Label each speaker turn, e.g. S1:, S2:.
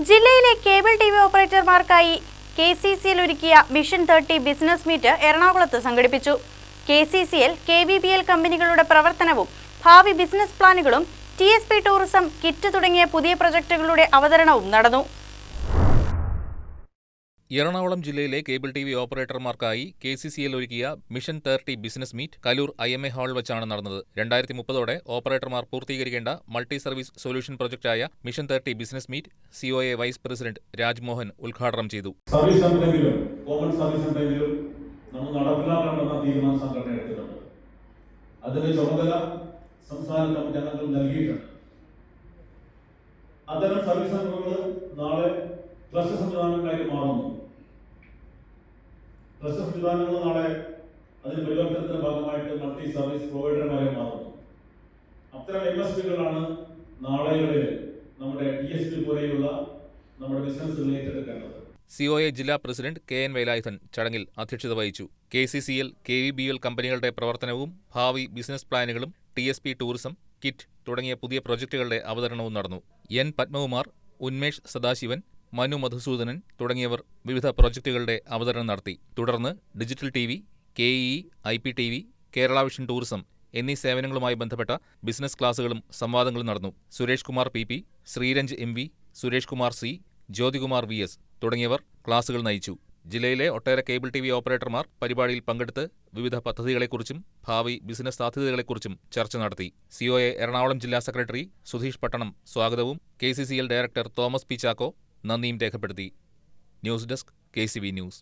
S1: ജില്ലയിലെ cable TV ഓപ്പറേറ്റർമാർക്കായി KCCL ഒരുക്കിയ മിഷൻ 30 ബിസിനസ് മീറ്റ് എറണാകുളത്ത് സംഘടിപ്പിച്ചു. KCCL, KVBL കമ്പനികളുടെ പ്രവർത്തനവും ഭാവി ബിസിനസ് പ്ലാനുകളും TSP ടൂറിസം കിറ്റ് തുടങ്ങിയ പുതിയ പ്രൊജക്ടുകളുടെ അവതരണവും നടന്നു.
S2: എറണാകുളം ജില്ലയിലെ കേബിൾ ടിവി ഓപ്പറേറ്റർമാർക്കായി KCCL ഒരുക്കിയ mission 30 business meet Kaloor IMA hall വെച്ചാണ് നടന്നത്. 2030 ഓപ്പറേറ്റർമാർ പൂർത്തീകരിക്കേണ്ട മൾട്ടി സർവീസ് സൊല്യൂഷൻ പ്രൊജക്ടായ mission 30 business meet COA vice president Rajmohan ഉദ്ഘാടനം ചെയ്തു.
S3: സർവീസ് സെന്ററിലും കോമൺ സർവീസ് സെന്ററിലും നമ്മൾ നടപ്പിലാക്കണമെന്ന തീരുമാനം സംഘടന എടുത്തിട്ടുണ്ട്. അതിന്റെ ചുമതല സംസ്ഥാന കമ്മിറ്റി അംഗങ്ങൾ നൽകിയിട്ടുണ്ട്. അത്തരം സർവീസ് സെന്ററുകൾ നാളെ ക്ലസ്റ്റർ സംവിധാനങ്ങളായി മാറുന്നു. ക്ലസ്റ്റർ സംവിധാനങ്ങൾ നാളെ അതിന് പരിവർത്തനത്തിന്റെ ഭാഗമായിട്ട് മൾട്ടി സർവീസ് പ്രൊവൈഡർമാരെ മാറുന്നു. അത്തരം MSPകളാണ് നാളെകളിൽ നമ്മുടെ TSP പോലെയുള്ള നമ്മുടെ ബിസിനസ്സുകൾ ഏറ്റെടുക്കേണ്ടത്.
S2: COA ജില്ലാ പ്രസിഡന്റ് KN വേലായുധൻ ചടങ്ങിൽ അധ്യക്ഷത വഹിച്ചു. KCCL, KVBL കമ്പനികളുടെ പ്രവർത്തനവും ഭാവി ബിസിനസ് പ്ലാനുകളും TSP ടൂറിസം കിറ്റ് തുടങ്ങിയ പുതിയ പ്രൊജക്ടുകളുടെ അവതരണവും നടന്നു. N പത്മകുമാർ, ഉന്മേഷ് സദാശിവൻ, മനു മധുസൂദനൻ തുടങ്ങിയവർ വിവിധ പ്രൊജക്ടുകളുടെ അവതരണം നടത്തി. തുടർന്ന് digital TV, KEE, IPTV, Kerala vision tourism എന്നീ സേവനങ്ങളുമായി ബന്ധപ്പെട്ട ബിസിനസ് ക്ലാസുകളും സംവാദങ്ങളും നടന്നു. Suresh Kumar PP, Sreeranj MV, Suresh Kumar C, Jyothikumar VS തുടങ്ങിയവർ ക്ലാസുകൾ നയിച്ചു. ജില്ലയിലെ ഒട്ടേറെ കേബിൾ TV ഓപ്പറേറ്റർമാർ പരിപാടിയിൽ പങ്കെടുത്ത് വിവിധ പദ്ധതികളെക്കുറിച്ചും ഭാവി ബിസിനസ് സാധ്യതകളെക്കുറിച്ചും ചർച്ച നടത്തി. COA എറണാകുളം ജില്ലാ സെക്രട്ടറി സുധീഷ് പട്ടണം സ്വാഗതവും KCCL director Thomas P. Chacko നന്ദിയും രേഖപ്പെടുത്തി. News desk KCB news.